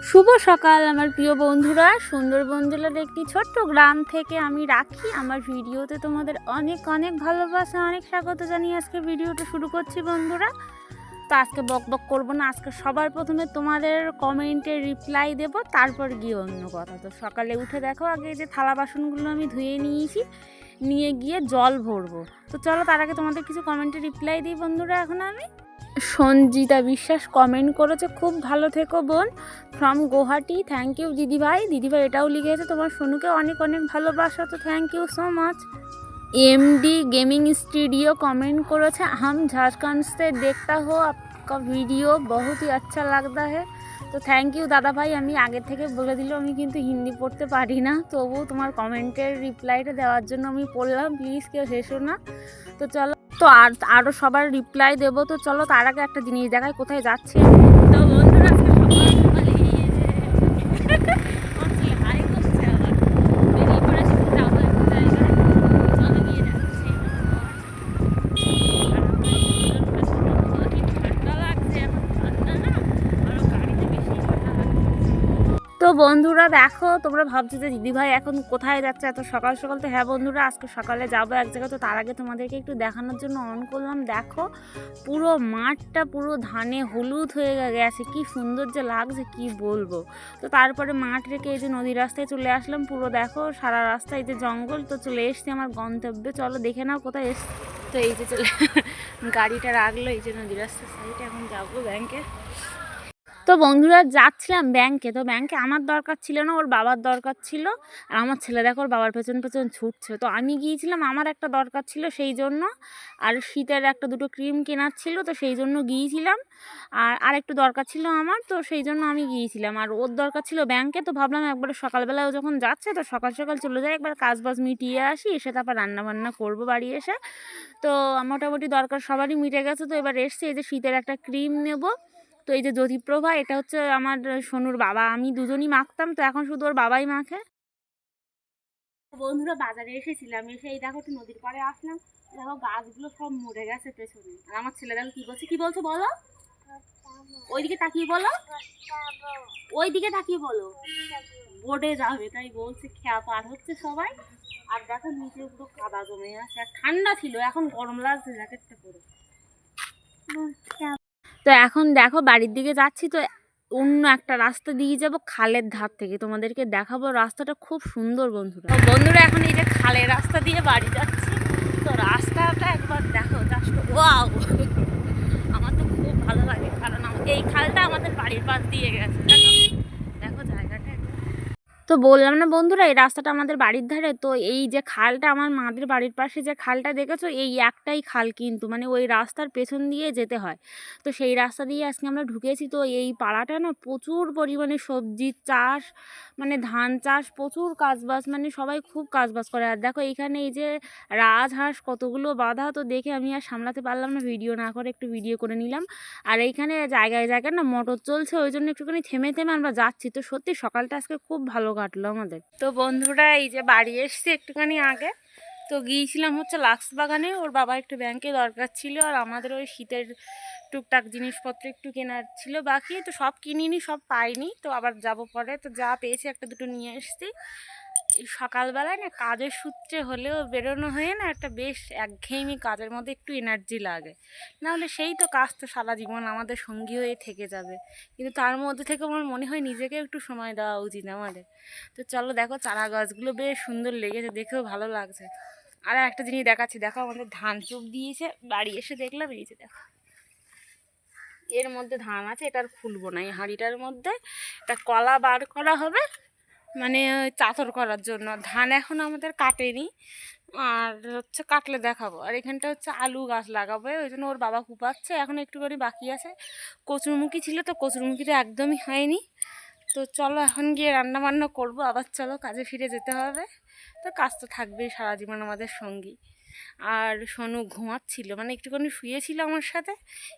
শুভ সকাল আমার প্রিয় বন্ধুরা। সুন্দরবন জেলার একটি ছোট্ট গ্রাম থেকে আমি রাখি আমার ভিডিওতে তোমাদের অনেক অনেক ভালোবাসা, অনেক স্বাগত জানিয়ে আজকে ভিডিওটা শুরু করছি বন্ধুরা। তো আজকে বক বক করবো না, আজকে সবার প্রথমে তোমাদের কমেন্টে রিপ্লাই দেব, তারপর গিয়ে অন্য কথা। তো সকালে উঠে দেখো আগে যে থালা বাসনগুলো আমি ধুয়ে নিয়েছি, নিয়ে গিয়ে জল ভরবো। তো চলো তার আগে তোমাদের কিছু কমেন্টে রিপ্লাই দিই বন্ধুরা। এখন আমি সঞ্জিতা বিশ্বাস কমেন্ট করেছে, খুব ভালো থেকো বোন, ফ্রম গুয়াহাটি। থ্যাংক ইউ দিদিভাই। দিদিভাই এটাও লিখেছে তোমার সোনুকে অনেক অনেক ভালোবাসা, তো thank you so much. MD gaming studio comment करेছে, हम झारखंड से देखता हो आपका वीडियो बहुत ही अच्छा लगता है। তো থ্যাংক ইউ দাদা ভাই। আমি আগে থেকে বলে দিলাম আমি কিন্তু হিন্দি পড়তে পারি না, তবুও তোমার কমেন্টের রিপ্লাইটা দেওয়ার জন্য আমি পড়লাম, প্লিজ কেউ হেসো না। তো চলো, তো আরও সবার রিপ্লাই দেবো। তো চলো তার আগে একটা জিনিস দেখাই কোথায় যাচ্ছি। তো বন্ধুরা আজকে সকাল সকালে তো বন্ধুরা দেখো, তোমরা ভাবছো যে দিদিভাই এখন কোথায় যাচ্ছে এত সকাল সকাল। তো হ্যাঁ বন্ধুরা, আজকে সকালে যাবো এক জায়গায়। তো তার আগে তোমাদেরকে একটু দেখানোর জন্য অন করলাম। দেখো পুরো মাঠটা পুরো ধানে হলুদ হয়ে গেছে, কি সুন্দর যে লাগছে কি বলবো। তো তারপরে মাঠ রেখে এই যে নদী রাস্তায় চলে আসলাম। পুরো দেখো সারা রাস্তা এই যে জঙ্গল। তো চলে এসছি আমার গন্তব্যে, চলো দেখে নাও কোথায় এসছি। তো এই যে চলে গাড়িটা রাখলো এই যে নদী রাস্তার সাইডে, এখন যাবো ব্যাংকে। তো বন্ধুরা যাচ্ছিলাম ব্যাংকে। তো ব্যাংকে আমার দরকার ছিল না, ওর বাবার দরকার ছিল। আর আমার ছেলে দেখো ওর বাবার পেছন পেছন ছুটছে। তো আমি গিয়েছিলাম, আমার একটা দরকার ছিল সেই জন্য। আর শীতের একটা দুটো ক্রিম কেনার ছিল, তো সেই জন্য গিয়েছিলাম। আর একটু দরকার ছিল আমার, তো সেই জন্য আমি গিয়েছিলাম। আর ওর দরকার ছিল ব্যাংকে। তো ভাবলাম একবারে সকালবেলাও যখন যাচ্ছে তো সকাল সকাল চলে যায়, একবার কাজ বাজ মিটিয়ে আসি, এসে তারপর রান্নাবান্না করবো বাড়ি এসে। তো মোটামুটি দরকার সবারই মিটে গেছে। তো এবার এসছে এই যে শীতের একটা ক্রিম নেব। তো এই যে জ্যোতিপ্রভা, এটা হচ্ছে আমার সোনুর বাবা, আমি দুজনই মাখতাম, তো এখন শুধু ওর বাবাই মাখে। বন্ধুরা বাজারে এসেছিলাম, এসে এই দেখো একটু নদীর পাড়ে আসলাম। দেখো গাছগুলো সব মরে গেছে পেছনে। আর আমার ছেলে দেখো কি বলছে, কি বলছো বলো, ওইদিকে তাকিয়ে বলো, ওইদিকে তাকিয়ে বলো, বোর্ডে যাবে তাই বলছে। খেয়া পার হচ্ছে সবাই। আর দেখো নিচে পুরো কাদা জমে আছে, আর ঠান্ডা ছিল, এখন গরম লাগছে জ্যাকেটটা পরে। তো এখন দেখো বাড়ির দিকে যাচ্ছি। তো অন্য একটা রাস্তা দিয়ে যাব খালের ধার থেকে, তোমাদেরকে দেখাবো। রাস্তাটা খুব সুন্দর বন্ধুরা। তো বন্ধুরা এখন এই যে খালের রাস্তা দিয়ে বাড়ি যাচ্ছি। তো রাস্তাটা একবার দেখো, জাস্ট ওয়াও, আমার তো খুব ভালো লাগে, কারণ এই খালটা আমাদের বাড়ির পাশ দিয়ে গেছে। দেখো জায়গাটা। তো বললাম না বন্ধুরা, এই রাস্তাটা আমাদের বাড়ির ধারে। তো এই যে খালটা আমার মাদের বাড়ির পাশে যে খালটা দেখেছো, এই একটাই খাল, কিন্তু মানে ওই রাস্তার পেছন দিয়ে যেতে হয়। তো সেই রাস্তা দিয়ে আজকে আমরা ঢুকেছি। তো এই পাড়াটা না প্রচুর পরিমাণে সবজির চাষ, মানে ধান চাষ, প্রচুর কাজবাজ, মানে সবাই খুব কাজবাজ করে। আর দেখো এইখানে এই যে রাজহাঁস কতগুলো বাঁধা। তো দেখে আমি আর সামলাতে পারলাম না, ভিডিও না করে একটু ভিডিও করে নিলাম। আর এইখানে জায়গায় জায়গায় না মোটর চলছে, ওই জন্য একটুখানি থেমে থেমে আমরা যাচ্ছি। তো সত্যি সকালটা আজকে খুব ভালো কাটলো আমাদের। তো বন্ধুরা এই যে বাড়ি এসছি একটুখানি আগে। তো গিয়েছিলাম হচ্ছে লাক্স বাগানে, ওর বাবা একটু ব্যাংকে দরকার ছিল, আর আমাদের ওই শীতের টুকটাক জিনিসপত্র একটু কেনার ছিল বাকি। তো সব কিনিনি, সব পাইনি, তো আবার যাব পরে। তো যা পেয়েছি একটা দুটো নিয়ে এসছি। এই সকালবেলায় না কাজের সূত্রে হলেও বেরোনো হয়ে না একটা বেশ একঘেয়েমি কাজের মধ্যে একটু এনার্জি লাগে, নাহলে সেই তো কাজ তো সারা জীবন আমাদের সঙ্গী হয়ে থেকে যাবে। কিন্তু তার মধ্যে থেকে আমার মনে হয় নিজেকে একটু সময় দেওয়া উচিত আমাদের। তো চলো দেখো চারা গাছগুলো বেশ সুন্দর লেগেছে, দেখেও ভালো লাগছে। আর একটা জিনিস দেখাচ্ছি, দেখো আমাদের ধান চুপ দিয়েছে, বাড়ি এসে দেখলাম এই যে দেখো এর মধ্যে ধান আছে, এটা আর খুলবো না। এই হাঁড়িটার মধ্যে একটা কলা বার করা হবে, মানে চাতর করার জন্য। ধান এখন আমাদের কাটেনি, আর হচ্ছে কাটলে দেখাবো। আর এখানটা হচ্ছে আলু গাছ লাগাবো, ওই জন্য ওর বাবা কুপাচ্ছে, এখন একটুখানি বাকি আছে। কচুরমুখী ছিল, তো কচুরমুখীটা একদমই হয়নি। তো চলো এখন গিয়ে রান্না বান্না করবো, আবার চলো কাজে ফিরে যেতে হবে। তো কাজ তো থাকবেই সারা জীবন আমাদের সঙ্গী। আর সোনু ঘুমাচ্ছিল, মানে একটুখানি শুয়েছিল আমার সাথে,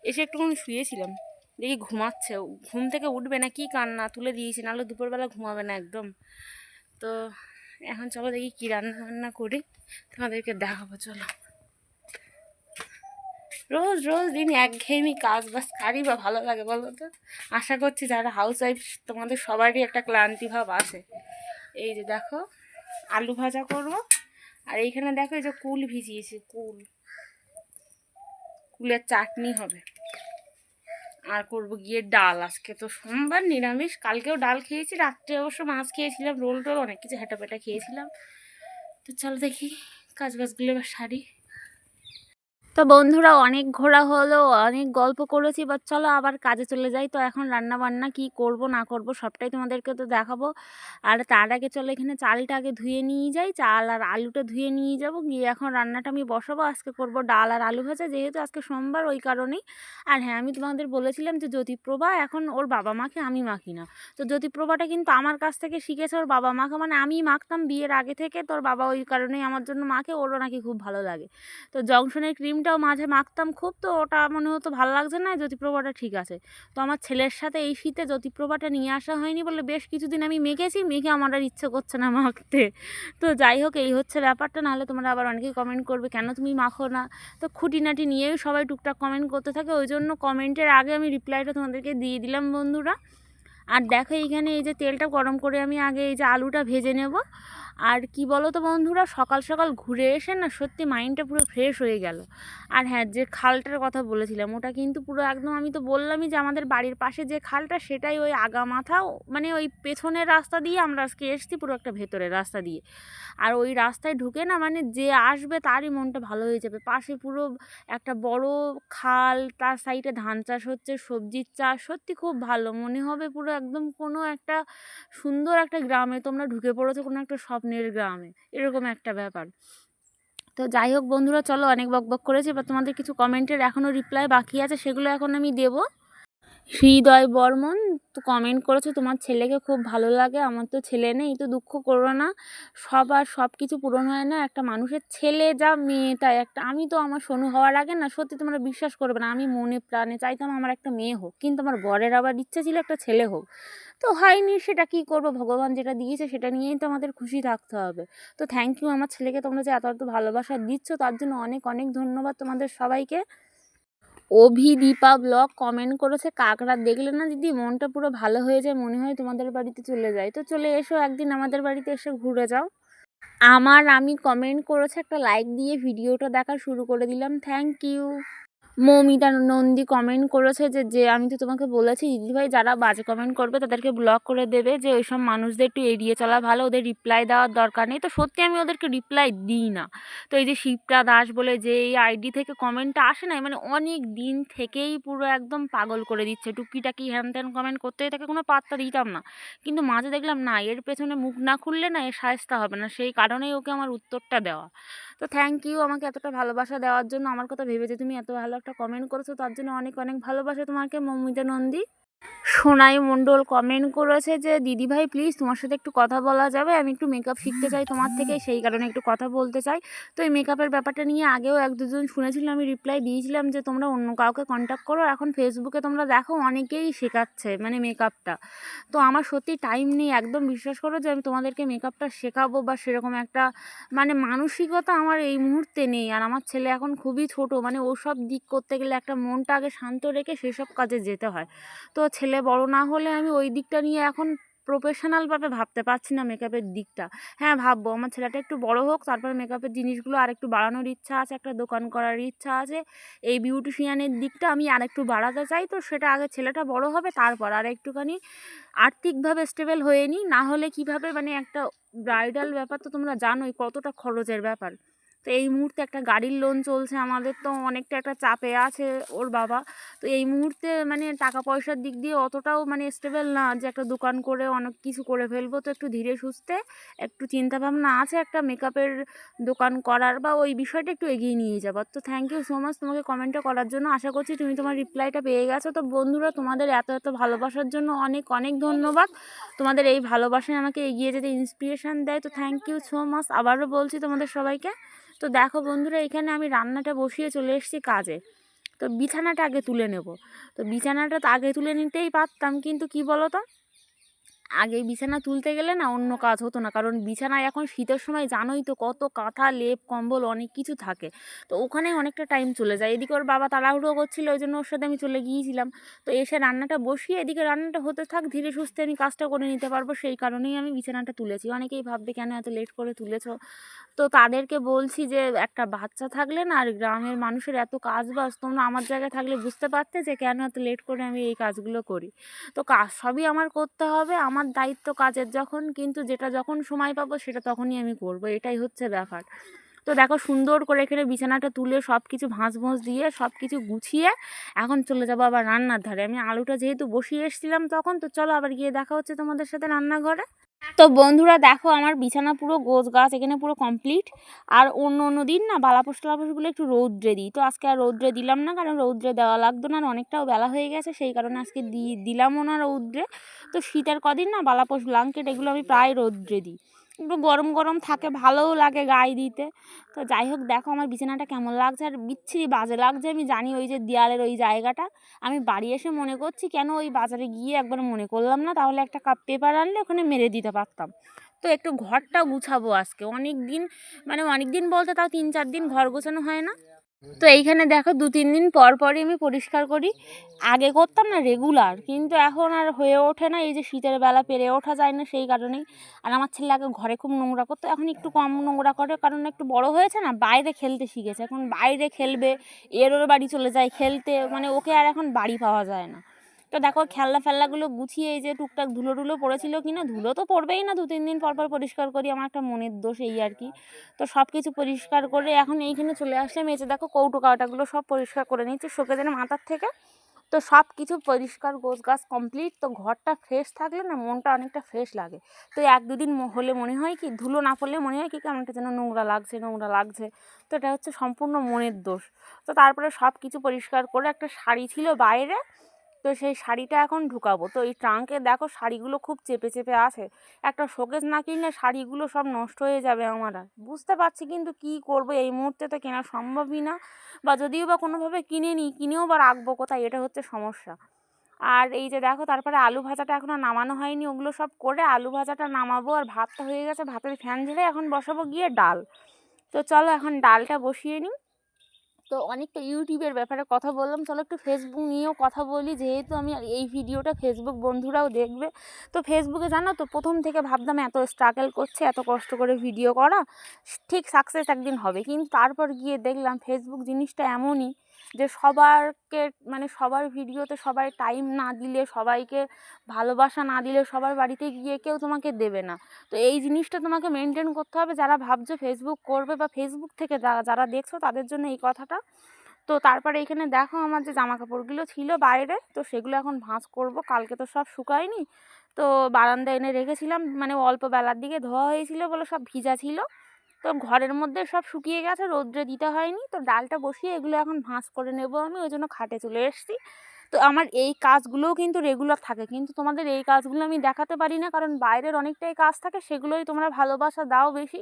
এসে একটুখানি শুয়েছিলাম, দেখি ঘুমাচ্ছে। ঘুম থেকে উঠবে না কি কান্না, তুলে দিয়েছি, নাহলে দুপুরবেলা ঘুমাবে না একদম। তো এখন চলো দেখি কী রান্না বান্না করি, তোমাদেরকে দেখাবো। চলো রোজ রোজ দিন একঘেয়েমি কাজ বাস কারই বা ভালো লাগে বলো তো? আশা করছি যারা হাউস ওয়াইফ তোমাদের সবারই একটা ক্লান্তি ভাব আসে। এই যে দেখো আলু ভাজা করব, আর এইখানে দেখো এই যে কুল ভিজিয়েছি, কুলের চাটনি হবে, আর করবো গিয়ে ডাল। আজকে তো সোমবার নিরামিষ, কালকেও ডাল খেয়েছি, রাত্রে অবশ্য মাছ খেয়েছিলাম, রোল টোল অনেক কিছু হেঁটাপেটা খেয়েছিলাম। তো চলো দেখি কাজ বাজগুলো এবার সারি। তো বন্ধুরা অনেক ঘোরা হলো, অনেক গল্প করেছি, বা চলো আবার কাজে চলে যাই। তো এখন রান্না বান্না কি করব না করব সবটাই তোমাদেরকে তো দেখাবো। আর তার আগে চলো এখানে চালটা আগে ধুয়ে নিয়ে যাই, চাল আর আলুটা ধুয়ে নিয়ে যাব, গিয়ে এখন রান্নাটা আমি বসাবো। আজকে করব ডাল আর আলু ভাজা, যেহেতু আজকে সোমবার ওই কারণেই। আর হ্যাঁ, আমি তোমাদের বলেছিলাম যে জ্যোতিপ্রভা এখন ওর বাবা মাকে, আমি মাখি না। তো জ্যোতিপ্রভাটা কিন্তু আমার কাছ থেকে শিখেছে ওর বাবা মাখা, মানে আমি মাখতাম বিয়ের আগে থেকে, তোর বাবা ওই কারণেই আমার জন্য মাখে, ওরও নাকি খুব ভালো লাগে। তো জংশনের ক্রিমটাও মাঝে মাখতাম খুব, তো ওটা মনে হতো ভালো লাগছে না, জ্যোতিপ্রভাটা ঠিক আছে। তো আমার ছেলের সাথে এই শীতে জ্যোতিপ্রভাটা নিয়ে আসা হয়নি বলে বেশ কিছুদিন আমি মেখেছি, মেখে আমার আর ইচ্ছে করছে না মাখতে। তো যাই হোক, এই হচ্ছে ব্যাপারটা। নাহলে তোমরা আবার অনেকেই কমেন্ট করবে কেন তুমি মাখো না। তো খুঁটিনাটি নিয়েই সবাই টুকটাক কমেন্ট করতে থাকে, ওই জন্য কমেন্টের আগে আমি রিপ্লাইটা তোমাদেরকে দিয়ে দিলাম বন্ধুরা। আর দেখো এইখানে এই যে তেলটা গরম করে আমি আগে এই যে আলুটা ভেজে নেব। আর কি বলো তো বন্ধুরা, সকাল সকাল ঘুরে এসে না সত্যি মাইন্ডটা পুরো ফ্রেশ হয়ে গেল। আর হ্যাঁ, যে খালটার কথা বলেছিলাম ওটা কিন্তু পুরো একদম, আমি তো বললামই যে আমাদের বাড়ির পাশে যে খালটা সেটাই ওই আগামাথা, মানে ওই পেছনের রাস্তা দিয়ে আমরা আজকে এসেছি, পুরো একটা ভেতরের রাস্তা দিয়ে। আর ওই রাস্তায় ঢুকে না মানে যে আসবে তারই মনটা ভালো হয়ে যাবে। পাশে পুরো একটা বড় খাল, তার সাইডে ধান চাষ হচ্ছে, সবজির চাষ, সত্যি খুব ভালো মনে হবে, পুরো একদম কোনো একটা সুন্দর একটা গ্রামে তোমরা ঢুকে পড়েছো, কোনো একটা স্বপ্নের গ্রামে, এরকম একটা ব্যাপার। তো যাই হোক বন্ধুরা, চলো অনেক বকবক করেছি, এবার তোমাদের কিছু কমেন্টের এখনও রিপ্লাই বাকি আছে, সেগুলো এখন আমি দেবো। হৃদয় বর্মন তো কমেন্ট করেছে তোমার ছেলেকে খুব ভালো লাগে, আমার তো ছেলে নেই। তো দুঃখ করো না, সবার সব কিছু পূরণ হয় না, একটা মানুষের ছেলে যা মেয়ে তাই একটা। আমি তো আমার সোনু হওয়ার আগে না সত্যি তোমরা বিশ্বাস করবে না, আমি মনে প্রাণে চাইতাম আমার একটা মেয়ে হোক, কিন্তু আমার বরের আবার ইচ্ছে ছিল একটা ছেলে হোক। তো হয়নি, সেটা কি করব, ভগবান যেটা দিয়েছে সেটা নিয়েই তো আমাদের খুশি থাকতে হবে। তো থ্যাংক ইউ আমার ছেলেকে তোমরা যে এত এত ভালোবাসা দিচ্ছ, তার জন্য অনেক অনেক ধন্যবাদ তোমাদের সবাইকে। অভিদীপা ব্লগ কমেন্ট করেছে, কাকড়া দেখলে না দিদি মনটা পুরো ভালো হয়ে যায়, মনে হয় তোমাদের বাড়িতে চলে যায়। তো চলে এসো একদিন আমাদের বাড়িতে এসে ঘুরে যাও। আমি কমেন্ট করেছে, একটা লাইক দিয়ে ভিডিওটা দেখা শুরু করে দিলাম, thank you. Moumita Nandi comment করেছে যে যে আমি তো তোমাকে বলেছি দিদিভাই, যারা বাজে কমেন্ট করবে তাদেরকে ব্লক করে দেবে, যে ওইসব মানুষদের একটু এড়িয়ে চলা ভালো, ওদের রিপ্লাই দেওয়ার দরকার নেই। তো সত্যি আমি ওদেরকে রিপ্লাই দিই না। তো এই যে শিপ্রা দাস বলে যে এই আইডি থেকে কমেন্টটা আসে না, মানে অনেক দিন থেকেই পুরো একদম পাগল করে দিচ্ছে, টুকিটাকি হ্যান ত্যান কমেন্ট করতেই থাকে, কোনো পাত্তা দিতাম না। কিন্তু মাঝে দেখলাম না, এর পেছনে মুখ না খুললে না এর শায়েস্তা হবে না, সেই কারণেই ওকে আমার উত্তরটা দেওয়া। তো থ্যাংক ইউ আমাকে এতটা ভালোবাসা দেওয়ার জন্য, আমার কথা ভেবে যে তুমি এত ভালো একটা কমেন্ট করেছো, তার জন্য অনেক অনেক ভালোবাসা তোমাকে মৌমিতা নন্দী। সোনাই মণ্ডল কমেন্ট করেছে যে দিদিভাই প্লিজ তোমার সাথে একটু কথা বলা যাবে, আমি একটু মেকআপ শিখতে চাই তোমার থেকে, সেই কারণে একটু কথা বলতে চাই। তো এই মেকআপের ব্যাপারটা নিয়ে আগেও এক দুজন শুনেছিলাম, আমি রিপ্লাই দিয়েছিলাম যে তোমরা অন্য কাউকে কন্ট্যাক্ট করো, এখন ফেসবুকে তোমরা দেখো অনেকেই শেখাচ্ছে মানে মেকআপটা। তো আমার সত্যি টাইম নেই, একদম বিশ্বাস করো যে আমি তোমাদেরকে মেকআপটা শেখাবো বা সেরকম একটা মানে মানসিকতা আমার এই মুহূর্তে নেই। আর আমার ছেলে এখন খুবই ছোট, মানে ওসব দিক করতে গেলে একটা মনটা আগে শান্ত রেখে সেসব কাজে যেতে হয়। তো ছেলে বড় না হলে আমি ওই দিকটা নিয়ে এখন প্রফেশনালভাবে ভাবতে পারছি না মেকআপের দিকটা। হ্যাঁ ভাববো, আমার ছেলেটা একটু বড় হোক, তারপর মেকআপের জিনিসগুলো আর একটু বাড়ানোর ইচ্ছা আছে, একটা দোকান করার ইচ্ছা আছে। এই বিউটিশিয়ানের দিকটা আমি আর একটু বাড়াতে চাই, তো সেটা আগে ছেলেটা বড় হবে, তারপর আর একটুখানি আর্থিকভাবে স্টেবল হয়ে নিই। না হলে কীভাবে, মানে একটা ব্রাইডাল ব্যাপার তো তোমরা জানোই কতটা খরচের ব্যাপার। তো এই মুহূর্তে একটা গাড়ির লোন চলছে আমাদের, তো অনেকটা একটা চাপে আছে ওর বাবা। তো এই মুহূর্তে মানে টাকা পয়সার দিক দিয়ে অতটাও মানে স্টেবল না যে একটা দোকান করে অনেক কিছু করে ফেলবো। তো একটু ধীরে সুস্থে একটু চিন্তাভাবনা আছে একটা মেকআপের দোকান করার, বা ওই বিষয়টা একটু এগিয়ে নিয়ে যাবার। তো থ্যাংক ইউ সো মাচ তোমাকে কমেন্টটা করার জন্য, আশা করছি তুমি তোমার রিপ্লাইটা পেয়ে গেছো। তো বন্ধুরা, তোমাদের এত এত ভালোবাসার জন্য অনেক অনেক ধন্যবাদ। তোমাদের এই ভালোবাসায় আমাকে এগিয়ে যেতে ইন্সপিরেশান দেয়। তো থ্যাংক ইউ সো মাচ আবারও বলছি তোমাদের সবাইকে। তো দেখো বন্ধুরা, এখানে আমি রান্নাটা বসিয়ে চলে এসেছি কাজে। তো বিছানাটা আগে তুলে নেব। তো বিছানাটা তো আগে তুলে নিতেই পারতাম, কিন্তু কি বলো তো, আগে বিছানা তুলতে গেলে না অন্য কাজ হতো না, কারণ বিছানায় এখন শীতের সময় জানোই তো কত কাঁথা লেপ কম্বল অনেক কিছু থাকে, তো ওখানে অনেকটা টাইম চলে যায়। এদিকে ওর বাবা তাড়াহুড়ো করছিলো, ওই জন্য ওর সাথে আমি চলে গিয়েছিলাম। তো এসে রান্নাটা বসিয়ে এদিকে রান্নাটা হতে থাক, ধীরে সুস্থে আমি কাজটা করে নিতে পারবো, সেই কারণেই আমি বিছানাটা তুলেছি। অনেকেই ভাববে কেন এত লেট করে তুলেছো, তো তাদেরকে বলছি যে একটা বাচ্চা থাকলে না আর গ্রামের মানুষের এত কাজ বাজ, তোমরা আমার জায়গায় থাকলে বুঝতে পারতে যে কেন এত লেট করে আমি এই কাজগুলো করি। তো কাজ সবই আমার করতে হবে, আমার দায়িত্ব কাজের যখন, কিন্তু যেটা যখন সময় পাবো সেটা তখনই আমি করব, এটাই হচ্ছে ব্যাপার। তো দেখো সুন্দর করে এখানে বিছানাটা তুলে সব কিছু ভাঁজ ভোঁজ দিয়ে সব কিছু গুছিয়ে এখন চলে যাবো আবার রান্নার ধারে। আমি আলুটা যেহেতু বসিয়ে এসেছিলাম তখন, তো চলো আবার গিয়ে দেখা হচ্ছে তোমাদের সাথে রান্নাঘরে। তো বন্ধুরা দেখো আমার বিছানা পুরো গোছ গাছ এখানে পুরো কমপ্লিট। আর অন্য অন্য দিন না বালাপোষ টালাপোষগুলো একটু রৌদ্রে দিই, তো আজকে আর রৌদ্রে দিলাম না, কারণ রৌদ্রে দেওয়া লাগতো না, আর অনেকটাও বেলা হয়ে গেছে, সেই কারণে আজকে দিলামও না রৌদ্রে। তো শীতের কদিন না বালাপোষ ব্লাঙ্কেট এগুলো আমি প্রায় রৌদ্রে দিই, একটু গরম গরম থাকে, ভালোও লাগে গায়ে দিতে। তো যাই হোক দেখো আমার বিছানাটা কেমন লাগছে, আর বিচ্ছিরি বাজে লাগছে আমি জানি, ওই যে দেয়ালের ওই জায়গাটা আমি বাড়ি এসে মনে করছি কেন ওই বাজারে গিয়ে একবার মনে করলাম না, তাহলে একটা কাপ পেপার আনলে ওখানে মেরে দিতে পারতাম। তো একটু ঘরটা গুছাবো আজকে, অনেক দিন মানে অনেক দিন বলতে তাও 3-4 দিন ঘর গোছানো হয় না। তো এইখানে দেখো 2-3 দিন পর পরই আমি পরিষ্কার করি, আগে করতাম না রেগুলার, কিন্তু এখন আর হয়ে ওঠে না, এই যে শীতের বেলা পেরে ওঠা যায় না সেই কারণেই। আর আমার ছেলে আগে ঘরে খুব নোংরা করতো, এখন একটু কম নোংরা করে, কারণ একটু বড় হয়েছে না, বাইরে খেলতে শিখেছে, এখন বাইরে খেলবে, এর ওর বাড়ি চলে যায় খেলতে, মানে ওকে আর এখন বাড়ি পাওয়া যায় না। তো দেখো খেলনা ফেলনাগুলো গুছিয়ে, এই যে টুকটাক ধুলো টুলো পড়েছিল কিনা, ধুলো তো পড়বেই না, 2-3 দিন পর পর পরিষ্কার করি, আমার একটা মনের দোষ এই আর কি। তো সব কিছু পরিষ্কার করে এখন এইখানে চলে আসলাম, এই যে দেখো কৌটো কাটাগুলো সব পরিষ্কার করে নিচ্ছি শোকেজের মাথার থেকে। তো সব কিছু পরিষ্কার গোছগাছ কমপ্লিট, তো ঘরটা ফ্রেশ থাকলে না মনটা অনেকটা ফ্রেশ লাগে। তো 1-2 দিন হলে মনে হয় কি, ধুলো না পড়লে মনে হয় কি কেমনটা যেন নোংরা লাগছে নোংরা লাগছে, তো এটা হচ্ছে সম্পূর্ণ মনের দোষ। তো তারপরে সব কিছু পরিষ্কার করে একটা শাড়ি ছিল বাইরে, তো সেই শাড়িটা এখন ঢুকাবো। তো এই ট্রাঙ্কে দেখো শাড়িগুলো খুব চেপে চেপে আছে, একটা শোকেস না কিনলে শাড়িগুলো সব নষ্ট হয়ে যাবে আমার, আর বুঝতে পারছি কিন্তু কি করব, এই মুহূর্তে তো কেনা সম্ভবই না, বা যদিও বা কোনোভাবে কিনে নিই, কিনেও বা রাখবো কোথায়, এটা হচ্ছে সমস্যা। আর এই যে দেখো তারপরে আলু ভাজাটা এখনও নামানো হয়নি, ওগুলো সব করে আলু ভাজাটা নামাবো, আর ভাতটা হয়ে গেছে, ভাতের ফ্যান ঝেড়ে এখন বসাবো গিয়ে ডাল। তো চলো এখন ডালটা বসিয়ে নিই। তো অনেকটা ইউটিউবের ব্যাপারে কথা বললাম, চলো একটু ফেসবুক নিয়েও কথা বলি, যেহেতু আমি এই ভিডিওটা ফেসবুক বন্ধুরাও দেখবে। তো ফেসবুকে জানো তো প্রথম থেকে ভাবতাম এত স্ট্রাগল করছে, এত কষ্ট করে ভিডিও করা, ঠিক সাকসেস একদিন হবে, কিন্তু তারপর গিয়ে দেখলাম ফেসবুক জিনিসটা এমনই যে সবারকে মানে সবার ভিডিওতে সবাই টাইম না দিলে, সবাইকে ভালোবাসা না দিলে, সবার বাড়িতে গিয়ে কেউ তোমাকে দেবে না। তো এই জিনিসটা তোমাকে মেনটেন করতে হবে, যারা ভাবছো ফেসবুক করবে বা ফেসবুক থেকে যারা দেখছো তাদের জন্য এই কথাটা। তো তারপরে এখানে দেখো আমার যে জামা কাপড়গুলো ছিল বাইরে, তো সেগুলো এখন ভাঁজ করব, কালকে তো সব শুকায়নি, তো বারান্দায় এনে রেখেছিলাম, মানে অল্প বেলার দিকে ধোয়া হয়েছিল বলে সব ভিজা ছিল, তো ঘরের মধ্যে সব শুকিয়ে গেছে, রৌদ্রে দিতে হয়নি। তো ডালটা বসিয়ে এগুলো এখন ভাঁজ করে নেব আমি, ওই জন্য খাটে চলে এসেছি। তো আমার এই কাজগুলোও কিন্তু রেগুলার থাকে, কিন্তু তোমাদের এই কাজগুলো আমি দেখাতে পারি না, কারণ বাইরের অনেকটাই কাজ থাকে, সেগুলোই তোমরা ভালোবাসা দাও বেশি,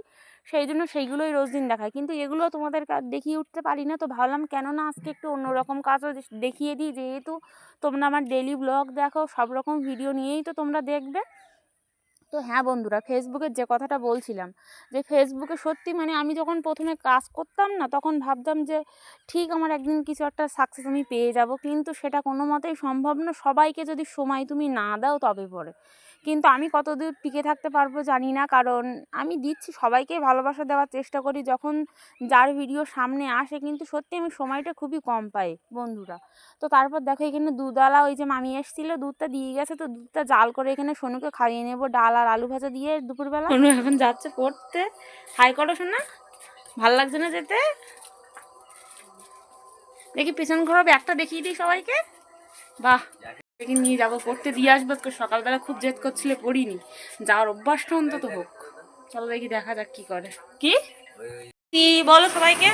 সেই জন্য সেইগুলোই রোজ দিন দেখায়, কিন্তু এগুলো তোমাদের দেখিয়ে উঠতে পারি না। তো ভাবলাম কেন না আজকে একটু অন্যরকম কাজও দেখিয়ে দিই, যেহেতু তোমরা আমার ডেলি ব্লগ দেখো, সব রকম ভিডিও নিয়েই তো তোমরা দেখবে। তো হ্যাঁ বন্ধুরা, ফেসবুকের যে কথাটা বলছিলাম, যে ফেসবুকে সত্যি মানে আমি যখন প্রথমে কাজ করতাম না, তখন ভাবতাম যে ঠিক আমার একদিন কিছু একটা সাকসেস আমি পেয়ে যাব, কিন্তু সেটা কোনো মতেই সম্ভব না, সবাইকে যদি সময় তুমি না দাও তবে পরে। কিন্তু আমি কতদূর টিকে থাকতে পারবো জানি না, কারণ আমি দিচ্ছি সবাইকেই ভালোবাসা দেওয়ার চেষ্টা করি যখন যার ভিডিও সামনে আসে, কিন্তু সত্যি আমি সময়টা খুবই কম পাই বন্ধুরা। তো তারপর দেখো এখানে দুধওয়ালা ওই যে মামি এসেছিলো, দুধটা দিয়ে গেছে, তো দুধটা জাল করে এখানে সোনুকে খাইয়ে নেবো ডাল আর আলু ভাজা দিয়ে দুপুরবেলা। সোনু এখন যাচ্ছে পড়তে, হাই করো শোনা, ভাল লাগছে না যেতে, দেখি পেছন ঘোরা ব্যাগটা দেখিয়ে দিই সবাইকে, বাহ দেখি নিয়ে যাবো পড়তে, দিয়ে আসবো, সকালবেলা খুব জেদ করছিলে পড়িনি, যাওয়ার অভ্যাসটা অন্তত হোক। চলো দেখি দেখা যাক কি করে, কি কি বলো সবাইকে।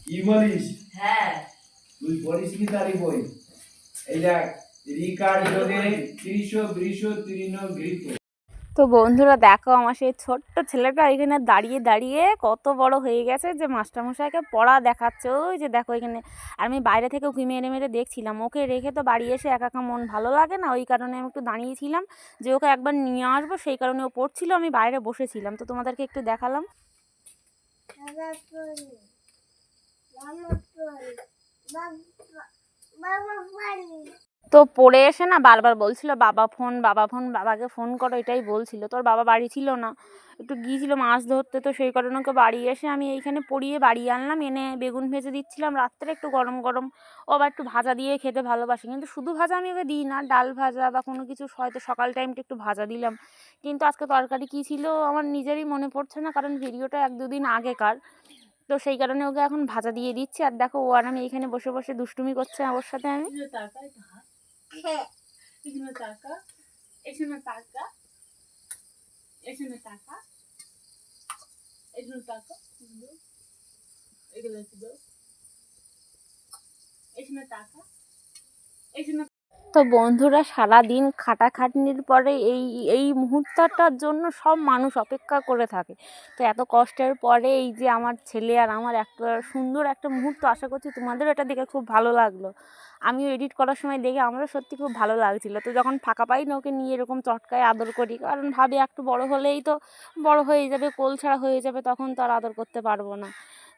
কি বলিস? হ্যাঁ তুই পড়িস কি তারি বই? এই দেখ রিকার্ড যোগে ত্রিশ বৃষ তৃণ গ্রীপ। তো বন্ধুরা দেখো আমার সেই ছোট্ট ছেলেটা এখানে দাঁড়িয়ে দাঁড়িয়ে কত বড় হয়ে গেছে যে মাস্টারমশাইকে পড়া দেখাচ্ছে। ওই যে দেখো এখানে, আর আমি বাইরে থেকে উঁকি মেরে মেরে দেখছিলাম। ওকে রেখে তো বাড়ি এসে একা একা মন ভালো লাগে না, ওই কারণে আমি একটু দাঁড়িয়েছিলাম যে ওকে একবার নিয়ে আসবো, সেই কারণে ও পড়ছিল, আমি বাইরে বসেছিলাম। তো তোমাদেরকে একটু দেখালাম। তো পড়ে এসে না বারবার বলছিল বাবা ফোন, বাবা ফোন, বাবাকে ফোন করো, এটাই বলছিল। তোর বাবা বাড়ি ছিল না, একটু গিয়েছিল মাছ ধরতে, তো সেই কারণে ওকে বাড়ি এসে আমি এইখানে পড়িয়ে বাড়ি আনলাম, এনে বেগুন ভেজে দিচ্ছিলাম রাত্রে একটু গরম গরম। ও আবার একটু ভাজা দিয়ে খেতে ভালোবাসে, কিন্তু শুধু ভাজা আমি ওকে দিই না, ডাল ভাজা বা কোনো কিছু, হয়তো সকাল টাইমটা একটু ভাজা দিলাম। কিন্তু আজকে তরকারি কী ছিল আমার নিজেরই মনে পড়ছে না, কারণ ভিডিওটা 1-2 দিন আগেকার। তো সেই কারণে ওকে এখন ভাজা দিয়ে দিচ্ছি। আর দেখো ও আর আমি এখানে বসে বসে দুষ্টুমি করছে ওর সাথে আমি। এখানে টাকা, এখানে টাকা, এখানে টাকা, এখানে টাকা, এগুলো কি দাও, এখানে টাকা, এখানে। তো বন্ধুরা সারাদিন খাটাখাটনির পরে এই মুহূর্তটার জন্য সব মানুষ অপেক্ষা করে থাকে। তো এত কষ্টের পরে এই যে আমার ছেলে আর আমার একটা সুন্দর একটা মুহূর্ত, আশা করছি তোমাদেরও এটা দেখে খুব ভালো লাগলো। আমিও এডিট করার সময় দেখে আমারও সত্যি খুব ভালো লাগছিলো। তো যখন ফাঁকা পাই না ওকে নিয়ে এরকম চটকায় আদর করি, কারণ ভাবি একটু বড় হলেই তো বড় হয়ে যাবে, কোল ছাড়া হয়ে যাবে, তখন তো আর আদর করতে পারবো না।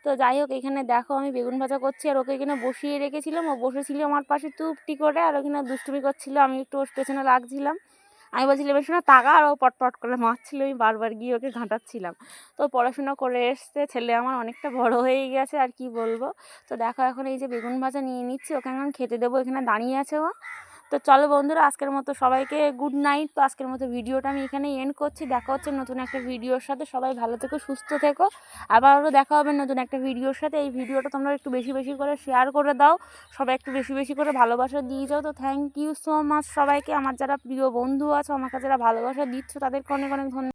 তো যাই হোক, এখানে দেখো আমি বেগুন ভাজা করছি আর ওকে এখানে বসিয়ে রেখেছিলাম, ও বসেছিল আমার পাশে চুপটি করে, আর ওখানে দুষ্টুমি করছিল, আমি একটু ওর পেছনে লাগছিলাম। আমি বলছিলাম এর সময় তাকা, আর ও পটপট করে মারছিল, আমি বারবার গিয়ে ওকে ঘাঁটাচ্ছিলাম। তো পড়াশোনা করে এসছে ছেলে আমার, অনেকটা বড় হয়ে গেছে আর কি বলবো। তো দেখো এখন এই যে বেগুন ভাজা নিয়ে নিচ্ছি, ওকে এখন খেতে দেবো, এখানে দাঁড়িয়ে আছে ও। তো চলো বন্ধুরা, আজকের মতো সবাইকে গুড নাইট। তো আজকের মতো ভিডিওটা আমি এখানে এন্ড করছি। দেখা হচ্ছে নতুন একটা ভিডিওর সাথে। সবাই ভালো থেকো, সুস্থ থেকো। আবারও দেখা হবে নতুন একটা ভিডিওর সাথে। এই ভিডিওটা তোমরা একটু বেশি বেশি করে শেয়ার করে দাও, সবাই একটু বেশি বেশি করে ভালোবাসা দিয়ে যাও। তো থ্যাংক ইউ সো মাচ সবাইকে, আমার যারা প্রিয় বন্ধু আছে, আমাকে যারা ভালোবাসা দিচ্ছ তাদেরকে অনেক অনেক ধন্যবাদ।